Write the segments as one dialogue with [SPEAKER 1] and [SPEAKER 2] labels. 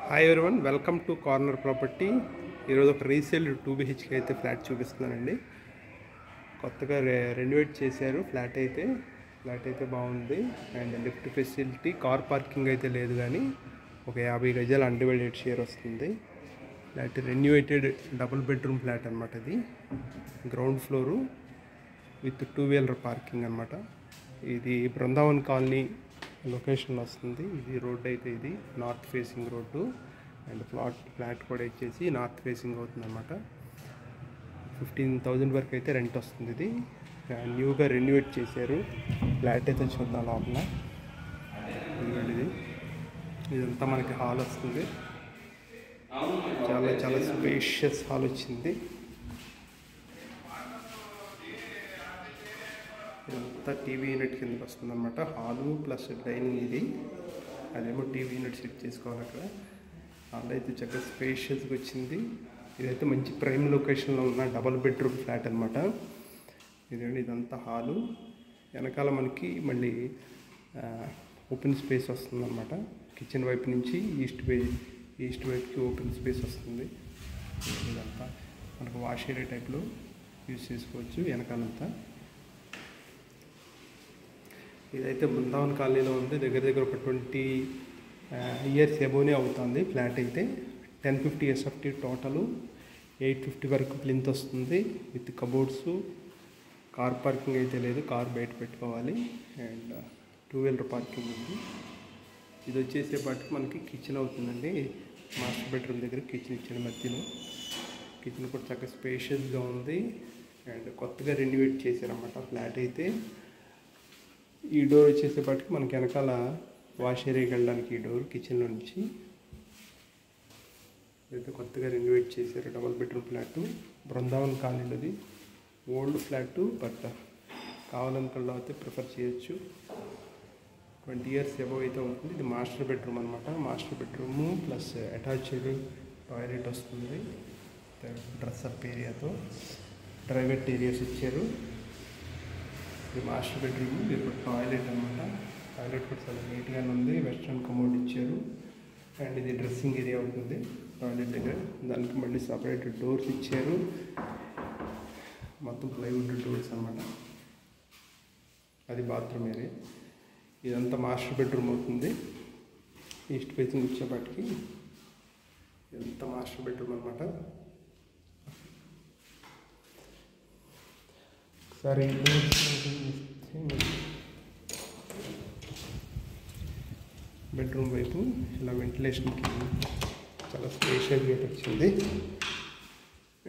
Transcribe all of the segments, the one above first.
[SPEAKER 1] Hi everyone, welcome to corner property. ఈరోజు ఒక resale 2 BHK అయితే ఫ్లాట్ చూపిస్తున్నానండి. కొత్తగా రెనోవేట్ చేశారు. ఫ్లాట్ అయితే బాగుంది. And lift facility, car parking అయితే లేదు, కానీ ఒక 50 గజాల అన్డివైడెడ్ షేర్ వస్తుంది. ఫ్లాట్ రెన్యూవేటెడ్ డబుల్ బెడ్రూమ్ ఫ్లాట్ అనమాట. ఇది ground floor with 2 wheeler parking అనమాట. ఇది బృందావన్ కాలనీ లొకేషన్ వస్తుంది. ఇది రోడ్ అయితే ఇది north facing road. And flat కూడా వచ్చేసి నార్త్ ఫేసింగ్ అవుతుంది అనమాట. 15,000 వరకు అయితే రెంట్ వస్తుంది. ఇది న్యూగా రెన్యూవేట్ చేశారు. ఫ్లాట్ అయితే చూద్దాం లోపల. ఇదంతా మనకి హాల్ వస్తుంది. చాలా చాలా స్పేషియస్ హాల్ వచ్చింది. ఇదంతా టీవీ యూనిట్ కిందకి వస్తుంది అనమాట. Hall plus dining. ఇది అదేమో టీవీ యూనిట్ సెట్ చేసుకోవాలి. అక్కడ హాల్ అయితే చక్కగా స్పేషియస్గా వచ్చింది. ఇదైతే మంచి ప్రైమ్ లొకేషన్లో ఉన్న డబల్ బెడ్రూమ్ ఫ్లాట్ అనమాట. ఇదంతా హాలు. వెనకాల మనకి మళ్ళీ ఓపెన్ స్పేస్ వస్తుంది అనమాట. కిచెన్ వైపు నుంచి ఈస్ట్ వైపుకి ఓపెన్ స్పేస్ వస్తుంది. ఇదంతా మనకు వాష్ ఏరియా టైప్లో యూజ్ చేసుకోవచ్చు. వెనకాలంతా ఇదైతే బృందావన్ కాలనీలో ఉంది. దగ్గర ఒక 20 ఇయర్స్ ఎబోనే అవుతుంది. ఫ్లాట్ అయితే 1050 SFT టోటలు. 850 వరకు ప్లింత్ వస్తుంది విత్ కబోర్డ్స్. కార్ పార్కింగ్ అయితే లేదు, కార్ బయట పెట్టుకోవాలి. అండ్ 2 వీలర్ పార్కింగ్ ఉంది. ఇది వచ్చేసేపాటికి మనకి కిచెన్ అవుతుందండి. మాస్టర్ బెడ్రూమ్ దగ్గర కిచెన్ ఇచ్చిన మధ్యలో. కిచెన్ కూడా చక్కగా స్పేషియస్గా ఉంది. అండ్ కొత్తగా రెన్యూవేట్ చేశారన్నమాట ఫ్లాట్ అయితే. ఈ డోర్ వచ్చేసేపటికి మనకి వెనకాల వాష్ ఏరియాకి వెళ్ళడానికి ఈ డోర్ కిచెన్లో నుంచి. అయితే కొత్తగా రెన్యూవేట్ చేశారు. డబుల్ బెడ్రూమ్ ఫ్లాట్ బృందావన్ కాలనీలోది. ఓల్డ్ ఫ్లాట్, బట్ కావాలనుకున్న అయితే ప్రిఫర్ చేయొచ్చు. 20 ఇయర్స్ ఎబో అయితే అవుతుంది. ఇది మాస్టర్ బెడ్రూమ్ అనమాట. Master bedroom plus attached toilet వస్తుంది. డ్రెస్అప్ ఏరియాతో ప్రైవేట్ ఏరియాస్ ఇచ్చారు. ఇది మాస్టర్ బెడ్రూమ్. ఇది ఇప్పుడు టాయిలెట్ అనమాట. టాయిలెట్ కూడా చాలా నీట్గానే ఉంది. వెస్ట్రన్ కమోడ్ ఇచ్చారు. అండ్ ఇది డ్రెస్సింగ్ ఏరియా ఉంటుంది టాయిలెట్ దగ్గర. దానికి మళ్ళీ సపరేట్ డోర్స్ ఇచ్చారు. మొత్తం ప్లైవుడ్ డోర్స్ అనమాట. అది బాత్రూమ్ ఏరియా. ఇదంతా మాస్టర్ బెడ్రూమ్ అవుతుంది. ఈస్ట్ ఫేసింగ్ వచ్చేపాటికి ఇదంతా మాస్టర్ బెడ్రూమ్ అనమాట. ఒకసారి బెడ్రూమ్ వైపు ఇలా వెంటిలేషన్కి చాలా స్పేషియస్గా వచ్చింది.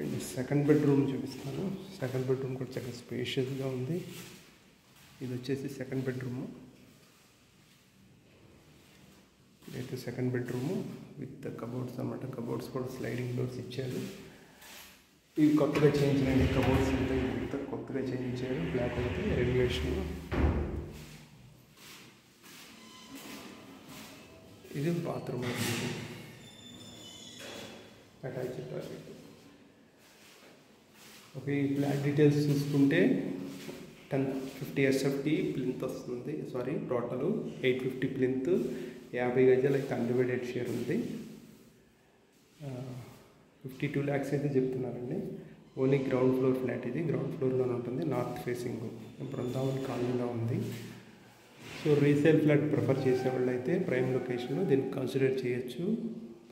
[SPEAKER 1] అండ్ సెకండ్ బెడ్రూమ్ చూపిస్తాను. సెకండ్ బెడ్రూమ్ కూడా చాలా స్పేషియస్గా ఉంది. ఇది వచ్చేసి సెకండ్ బెడ్రూము. ఇదైతే సెకండ్ బెడ్రూము విత్ కబోర్డ్స్ అనమాట. కబోర్డ్స్ కూడా స్లైడింగ్ డోర్స్ ఇచ్చారు. ఇవి కొత్తగా చేయించినండి. కబోర్డ్స్ ఉంటాయి, కొత్తగా చేయించారు. ఫ్లాట్ అయితే రెన్యువేషన్. ఇది బాత్రూమ్ అవుతుంది. Attached toilet. ఓకే, ఈ ఫ్లాట్ డీటెయిల్స్ చూసుకుంటే 1050 SFT ప్లింత్ వస్తుంది. Total 850 plinth. 50 గజాలు అయితే అన్డివైడెడ్ షేర్ ఉంది. 52 lakhs అయితే చెప్తున్నారండి. Only ground floor flat. ఇది గ్రౌండ్ ఫ్లోర్లోనే ఉంటుంది. నార్త్ ఫేసింగ్ బృందావన్ కాలనీలో ఉంది. సో రీసేల్ ఫ్లాట్ ప్రిఫర్ చేసేవాళ్ళు అయితే ప్రైమ్ లొకేషన్లో దీన్ని కన్సిడర్ చేయొచ్చు.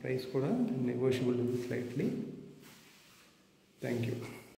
[SPEAKER 1] ప్రైస్ కూడా నెగోషియబుల్ ఉంది స్లైట్లీ. Thank you.